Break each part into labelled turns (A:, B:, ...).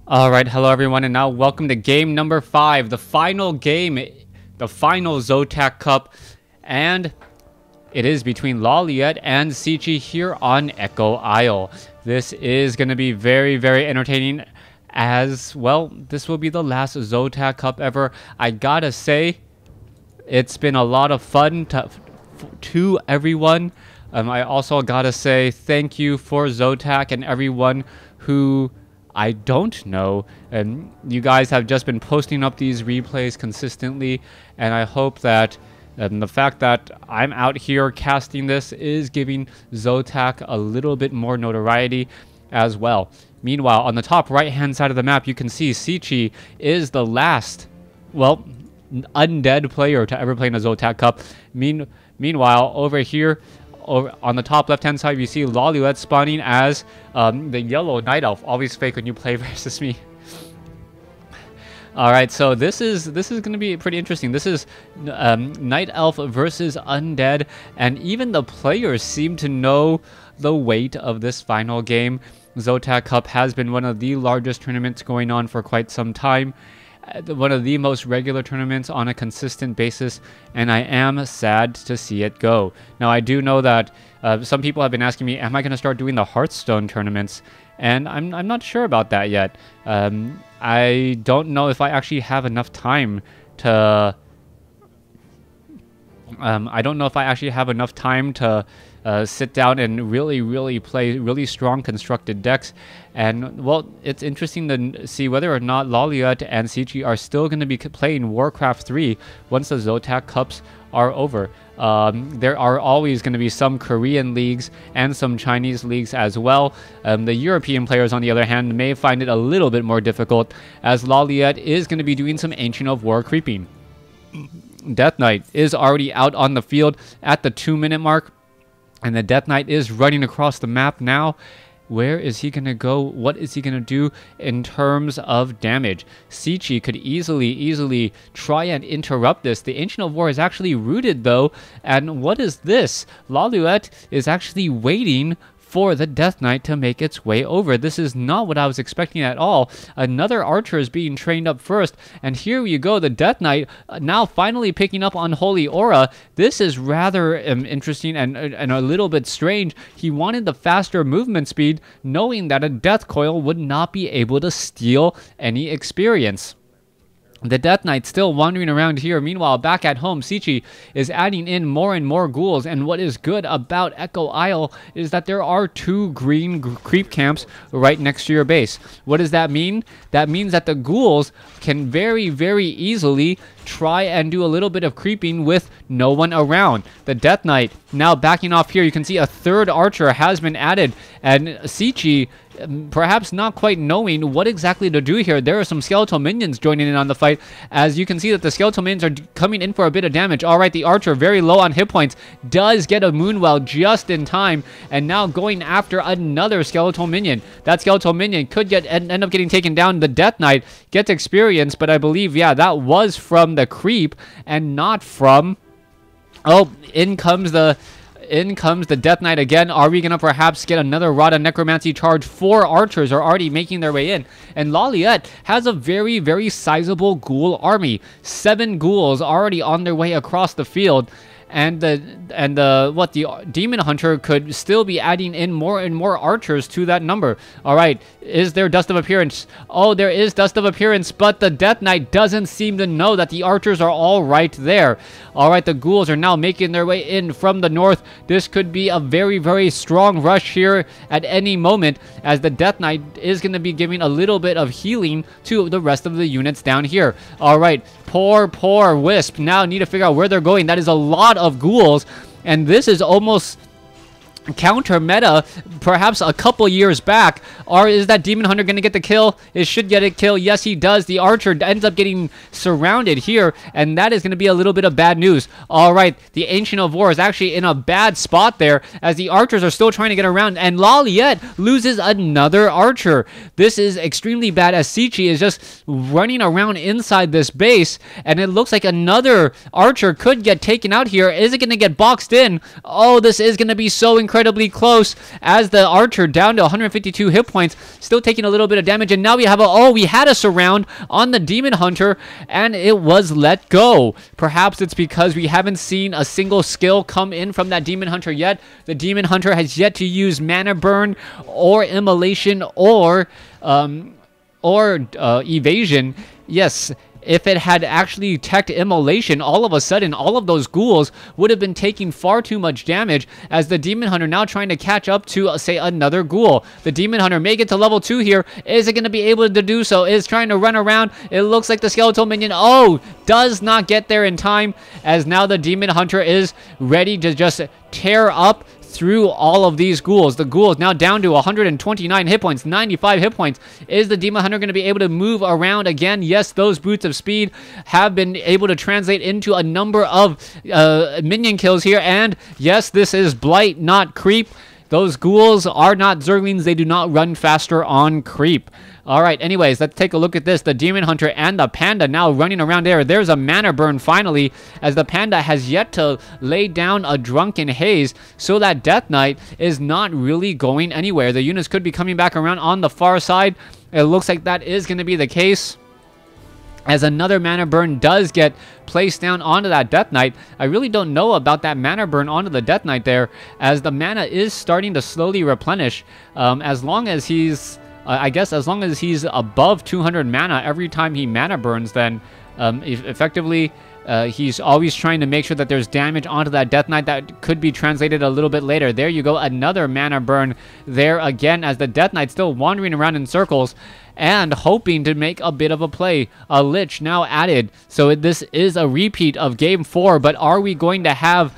A: Alright, hello everyone, and now welcome to game number 5, the final game, the final Zotac Cup, and it is between LawLiet and Cechi here on Echo Isle. This is going to be very, very entertaining, as, well, this will be the last Zotac Cup ever. I gotta say, it's been a lot of fun to everyone. I also gotta say thank you for Zotac and everyone who I don't know, and you guys have just been posting up these replays consistently, and I hope that the fact that I'm out here casting this is giving Zotac a little bit more notoriety as well. Meanwhile, on the top right hand side of the map, you can see Cechi is the last, well, undead player to ever play in a Zotac Cup. Meanwhile, over here, on the top left hand side, you see LawLiet spawning as the yellow night elf. Always fake when you play versus me. All right, so this is going to be pretty interesting. This is night elf versus undead, and even the players seem to know the weight of this final game. Zotac Cup has been one of the largest tournaments going on for quite some time. One of the most regular tournaments on a consistent basis, and I am sad to see it go. Now, I do know that some people have been asking me, am I going to start doing the Hearthstone tournaments? And I'm not sure about that yet. I don't know if I actually have enough time to... sit down and really play really strong constructed decks. And, well, it's interesting to see whether or not LawLiet and Cechi are still going to be playing WarCraft 3 once the Zotac Cups are over. There are always going to be some Korean leagues and some Chinese leagues as well. The European players, on the other hand, may find it a little bit more difficult, as LawLiet is going to be doing some Ancient of War creeping. Death Knight is already out on the field at the 2-minute mark, and the Death Knight is running across the map now. Where is he going to go? What is he going to do in terms of damage? Cechi could easily try and interrupt this. The Ancient of War is actually rooted, though. And what is this? LawLiet is actually waiting for the Death Knight to make its way over. This is not what I was expecting at all. Another archer is being trained up first, and here you go, the Death Knight now finally picking up on Holy Aura. This is rather interesting and a little bit strange. He wanted the faster movement speed, knowing that a Death Coil would not be able to steal any experience. The Death Knight still wandering around here. Meanwhile, back at home, Cechi is adding in more and more ghouls. And what is good about Echo Isle is that there are 2 green creep camps right next to your base. What does that mean? That means that the ghouls can very easily try and do a little bit of creeping with no one around. The Death Knight now backing off here. You can see a 3rd archer has been added, and Cechi, perhaps not quite knowing what exactly to do here. There are some skeletal minions joining in on the fight, as you can see that the skeletal minions are coming in for a bit of damage. Alright, the archer, very low on hit points, does get a Moonwell just in time, and now going after another skeletal minion. That skeletal minion could end up getting taken down. The Death Knight gets experience, but I believe, yeah, that was from the creep and not from... Oh, in comes the Death Knight again. Are we going to perhaps get another Rod of Necromancy charge? 4 archers are already making their way in. And LawLiet has a very sizable ghoul army. 7 ghouls already on their way across the field. And the Demon Hunter could still be adding in more and more archers to that number. All right, is there Dust of Appearance? Oh, there is Dust of Appearance, but the Death Knight doesn't seem to know that the archers are all right there. All right, the ghouls are now making their way in from the north. This could be a very strong rush here at any moment, as the Death Knight is going to be giving a little bit of healing to the rest of the units down here. All right, poor Wisp now need to figure out where they're going. That is a lot of ghouls, and this is almost counter meta perhaps a couple years back. Or is that Demon Hunter going to get the kill? It should get a kill. Yes, he does. The archer ends up getting surrounded here, and that is going to be a little bit of bad news. All right, the Ancient of War is actually in a bad spot there, as the archers are still trying to get around, and LawLiet loses another archer. This is extremely bad, as Cechi is just running around inside this base, and it looks like another archer could get taken out here. Is it going to get boxed in? Oh, this is going to be so incredible. incredibly close as the archer down to 152 hit points, still taking a little bit of damage. And now we have we had a surround on the demon hunter and it was let go. Perhaps it's because we haven't seen a single skill come in from that demon hunter yet. The demon hunter has yet to use mana burn or immolation or evasion. Yes, if it had actually teched immolation, all of a sudden, all of those ghouls would have been taking far too much damage as the Demon Hunter now trying to catch up to, say, another ghoul. The Demon Hunter may get to level 2 here. Is it going to be able to do so? Is trying to run around. It looks like the Skeletal Minion, does not get there in time as now the Demon Hunter is ready to just tear up through all of these ghouls. The ghouls now down to 129 hit points, 95 hit points. Is the Demon Hunter going to be able to move around again? Yes, those boots of speed have been able to translate into a number of minion kills here. And yes, this is Blight, not Creep. Those ghouls are not Zerglings. They do not run faster on Creep. All right, anyways, let's take a look at this. The Demon Hunter and the Panda now running around there. There's a mana burn finally, as the Panda has yet to lay down a Drunken Haze, so that Death Knight is not really going anywhere. The units could be coming back around on the far side. It looks like that is going to be the case, as another mana burn does get placed down onto that Death Knight. I really don't know about that mana burn onto the Death Knight there, as the mana is starting to slowly replenish. As long as he's... I guess as long as he's above 200 mana every time he mana burns, then effectively he's always trying to make sure that there's damage onto that Death Knight that could be translated a little bit later. There you go, another mana burn there again, as the Death Knight's still wandering around in circles and hoping to make a bit of a play. A Lich now added, so this is a repeat of Game 4, but are we going to have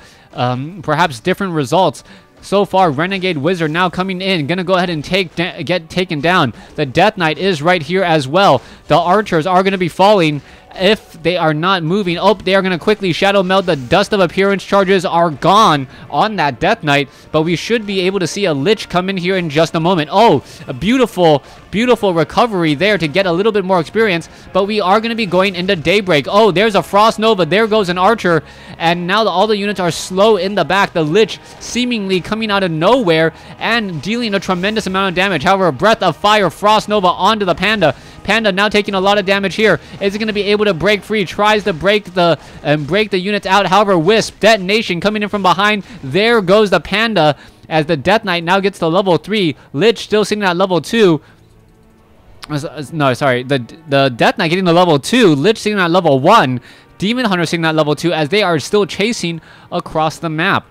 A: perhaps different results? So far, Renegade Wizard now coming in, gonna go ahead and get taken down. The Death Knight is right here as well. The archers are gonna be falling if they are not moving. They are going to quickly shadow meld. The Dust of Appearance charges are gone on that Death Knight, but we should be able to see a Lich come in here in just a moment. A beautiful, beautiful recovery there to get a little bit more experience, but we are going to be going into Daybreak. There's a Frost Nova. There goes an Archer, and now all the units are slow in the back. The Lich seemingly coming out of nowhere and dealing a tremendous amount of damage. However, Breath of Fire, Frost Nova onto the Panda. Panda now taking a lot of damage here. Is it going to be able to break free? Tries to break the units out. However, Wisp, Detonation coming in from behind. There goes the Panda as the Death Knight now gets to level 3. Lich still sitting at level 2. No, sorry. The Death Knight getting to level 2. Lich sitting at level 1. Demon Hunter sitting at level 2 as they are still chasing across the map.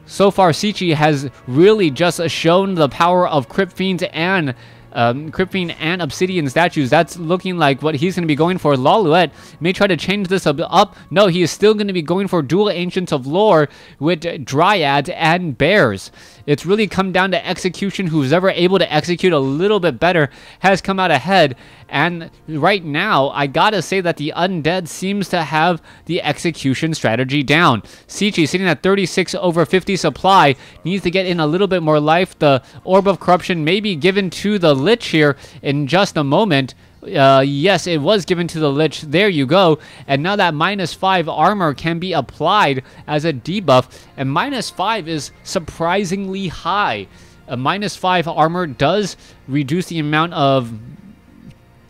A: So far, Cechi has really just shown the power of Crypt Fiends and Obsidian statues. That's looking like what he's going to be going for. LawLiet may try to change this up. No, he is still going to be going for dual Ancients of Lore with Dryads and Bears. It's really come down to execution. Who's ever able to execute a little bit better has come out ahead. And right now, I gotta say that the Undead seems to have the execution strategy down. Cechi sitting at 36 over 50 supply, needs to get in a little bit more life. The Orb of Corruption may be given to the Lich here in just a moment. Yes, it was given to the Lich. There you go. And now that -5 armor can be applied as a debuff. And -5 is surprisingly high. A -5 armor does reduce the amount of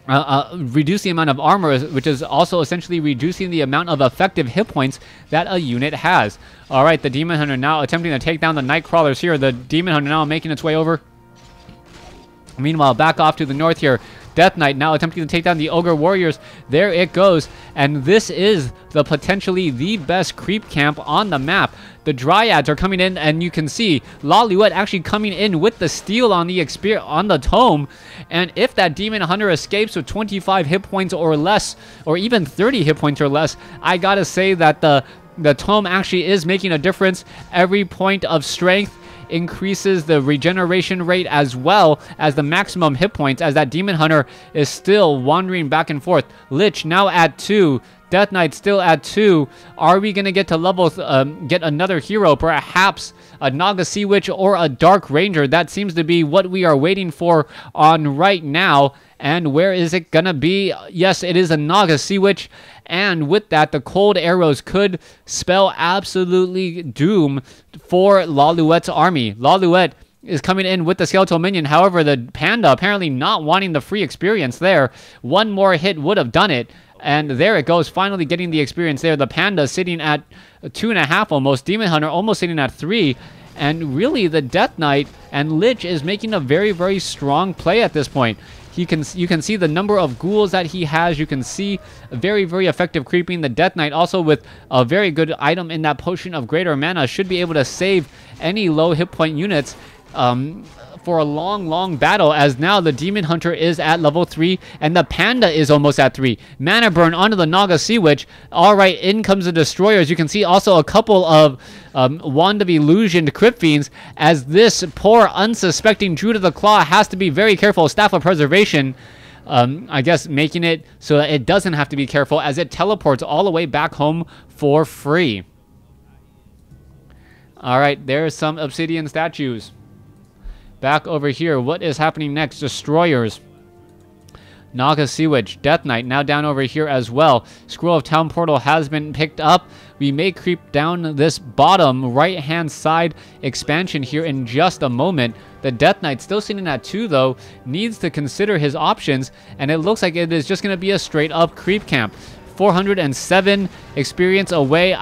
A: armor, which is also essentially reducing the amount of effective hit points that a unit has. All right, the Demon Hunter now attempting to take down the Nightcrawlers here. The Demon Hunter now making its way over. Meanwhile, back off to the north here, Death Knight now attempting to take down the Ogre Warriors. There it goes. And this is potentially the best creep camp on the map. The Dryads are coming in, and you can see LawLiet actually coming in with the steal on the tome. And if that Demon Hunter escapes with 25 hit points or less, or even 30 hit points or less, I gotta say that the tome actually is making a difference. Every point of strength increases the regeneration rate as well as the maximum hit points, as that Demon Hunter is still wandering back and forth. Lich now at 2. Death Knight still at 2. Are we going to get to level, get another hero, perhaps a Naga Sea Witch or a Dark Ranger? That seems to be what we are waiting for on right now. And where is it going to be? Yes, it is a Naga Sea Witch. And with that, the cold arrows could spell absolutely doom for LawLiet's army. LawLiet is coming in with the skeletal minion. However, the Panda apparently not wanting the free experience there. One more hit would have done it. And there it goes, finally getting the experience there. The Panda sitting at 2.5 almost. Demon Hunter almost sitting at 3. And really, the Death Knight and Lich is making a very, very strong play at this point. You can see the number of ghouls that he has. You can see very, very effective creeping. The Death Knight also with a very good item in that Potion of Greater Mana should be able to save any low hit point units for a long battle, as now the Demon Hunter is at level 3 and the Panda is almost at 3. Mana burn onto the Naga Sea Witch. Alright, in comes the Destroyers. You can see also a couple of Wand of Illusion Crypt Fiends, as this poor unsuspecting Druid of the Claw has to be very careful. Staff of Preservation, I guess making it so that it doesn't have to be careful, as it teleports all the way back home for free. Alright, there's some Obsidian statues. Back over here, what is happening next? Destroyers. Naga Sea Witch, Death Knight, now down over here as well. Scroll of Town Portal has been picked up. We may creep down this bottom right-hand side expansion here in just a moment. The Death Knight still sitting at 2, though, needs to consider his options, and it looks like it is just going to be a straight-up creep camp. 407 experience away,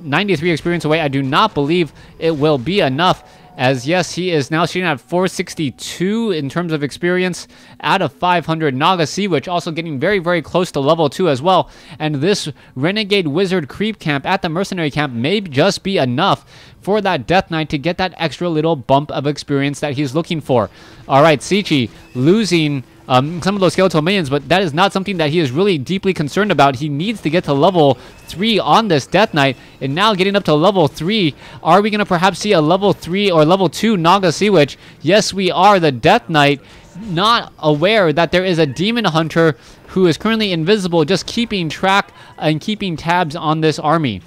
A: 93 experience away. I do not believe it will be enough. As yes, he is now sitting at 462 in terms of experience out of 500. Naga Sea Witch also getting very, very close to level 2 as well. And this Renegade Wizard creep camp at the Mercenary camp may just be enough for that Death Knight to get that extra little bump of experience that he's looking for. Alright, Cechi losing some of those skeletal minions, but that is not something that he is really deeply concerned about. He needs to get to level 3 on this Death Knight, and now getting up to level 3. Are we going to perhaps see a level 3 or level 2 Naga Sea Witch? Yes, we are. The Death Knight not aware that there is a Demon Hunter who is currently invisible, just keeping track and keeping tabs on this army.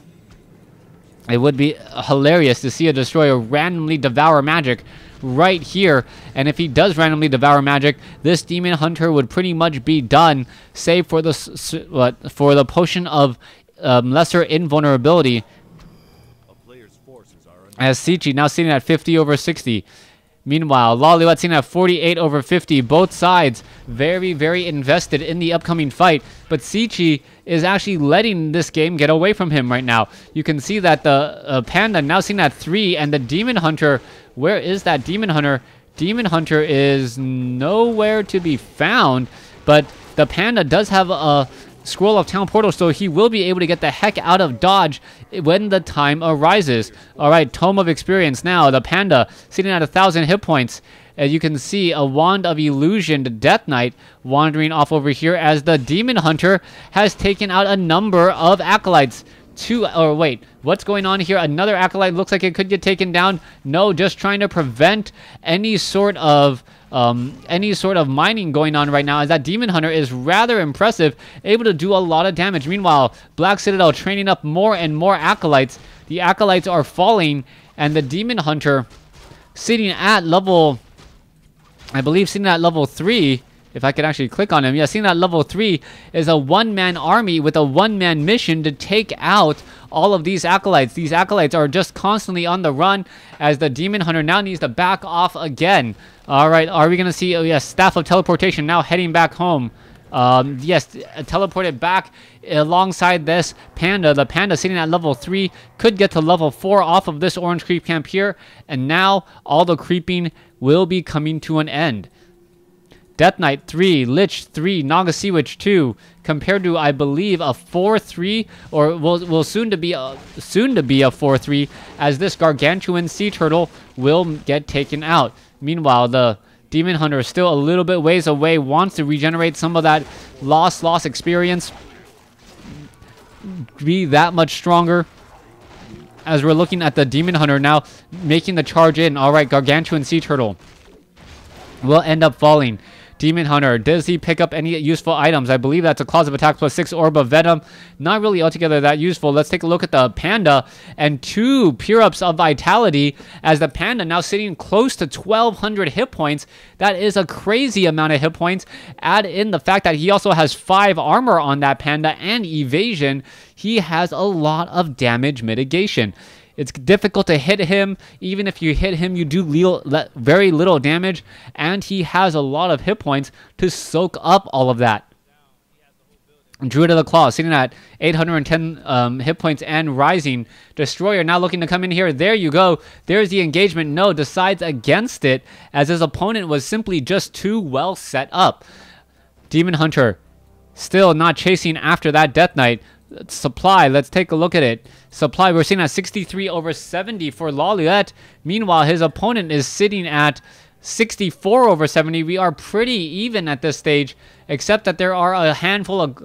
A: It would be hilarious to see a Destroyer randomly devour magic right here, and if he does randomly devour magic, this Demon Hunter would pretty much be done, save for the Potion of Lesser Invulnerability, as Cechi now sitting at 50 over 60. Meanwhile, LawLiet sitting at 48 over 50. Both sides very, very invested in the upcoming fight, but Cechi is actually letting this game get away from him right now. You can see that the Panda now sitting at 3, and the Demon Hunter, where is that Demon Hunter? Demon Hunter is nowhere to be found, but the Panda does have a Scroll of Town Portal, so he will be able to get the heck out of dodge when the time arises. Alright, Tome of Experience now. The Panda sitting at 1,000 hit points. As you can see, a Wand of Illusion, the Death Knight, wandering off over here, as the Demon Hunter has taken out a number of Acolytes. What's going on here? Another Acolyte looks like it could get taken down. No, just trying to prevent any sort of mining going on right now, as that Demon Hunter is rather impressive, able to do a lot of damage. Meanwhile, Black Citadel training up more and more Acolytes. The Acolytes are falling, and the Demon Hunter sitting at level, I believe sitting at level 3, if I could actually click on him. Yeah, seeing that level 3 is a one-man army with a one-man mission to take out all of these Acolytes. These Acolytes are just constantly on the run, as the Demon Hunter now needs to back off again. Alright, are we going to see, oh yes, Staff of Teleportation now heading back home. Yes, teleported back alongside this Panda. The Panda sitting at level 3 could get to level 4 off of this orange creep camp here, and now all the creeping will be coming to an end. Death Knight 3, Lich 3, Naga Sea Witch 2, compared to, I believe, a 4-3, or will soon to be a 4-3, as this gargantuan sea turtle will get taken out. Meanwhile, the Demon Hunter is still a little bit ways away, wants to regenerate some of that lost experience, be that much stronger. As we're looking at the Demon Hunter now making the charge in. Alright, gargantuan sea turtle will end up falling. Demon Hunter, does he pick up any useful items? I believe that's a Claws of Attack plus 6 Orb of Venom. Not really altogether that useful. Let's take a look at the Panda and 2 Pure Ups of Vitality, as the Panda now sitting close to 1,200 hit points. That is a crazy amount of hit points. Add in the fact that he also has 5 armor on that Panda and evasion. He has a lot of damage mitigation. It's difficult to hit him. Even if you hit him, you do very little damage, and he has a lot of hit points to soak up all of that. Druid of the Claw sitting at 810 hit points and rising. Destroyer now looking to come in here. There you go. There's the engagement. No, decides against it, as his opponent was simply just too well set up. Demon Hunter still not chasing after that Death Knight. Supply, let's take a look at it. Supply, we're seeing at 63 over 70 for LawLiet. Meanwhile, his opponent is sitting at 64 over 70. We are pretty even at this stage, except that there are a handful of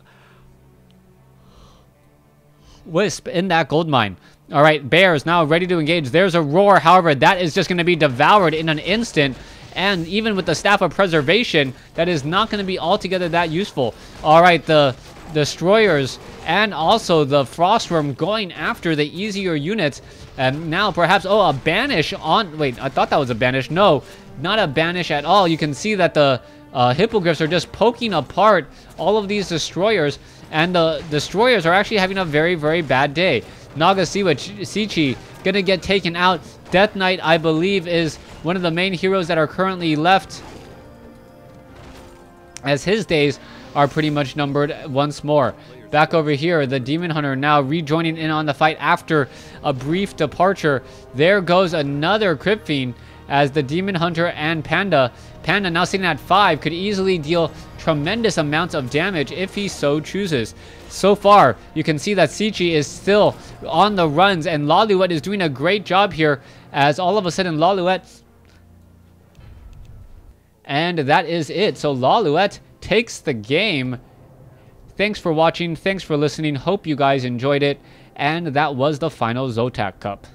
A: wisp in that gold mine. All right, Bears now ready to engage. There's a roar. However, that is just going to be devoured in an instant. And even with the Staff of Preservation, that is not going to be altogether that useful. All right, the Destroyers and also the Frostworm going after the easier units. And now perhaps, oh, a Banish on... Wait, I thought that was a Banish. No, not a Banish at all. You can see that the Hippogriffs are just poking apart all of these Destroyers. And the Destroyers are actually having a very, very bad day. Nagasiwa Cechi gonna get taken out. Death Knight, I believe, is one of the main heroes that are currently left, as his days are pretty much numbered once more. Back over here, the Demon Hunter now rejoining in on the fight after a brief departure. There goes another Crypt Fiend, as the Demon Hunter and Panda now sitting at 5 could easily deal tremendous amounts of damage if he so chooses. So far, you can see that Cechi is still on the runs, and LawLiet is doing a great job here, as all of a sudden LawLiet... And that is it. So LawLiet takes the game. Thanks for watching. Thanks for listening. Hope you guys enjoyed it. And that was the final Zotac Cup.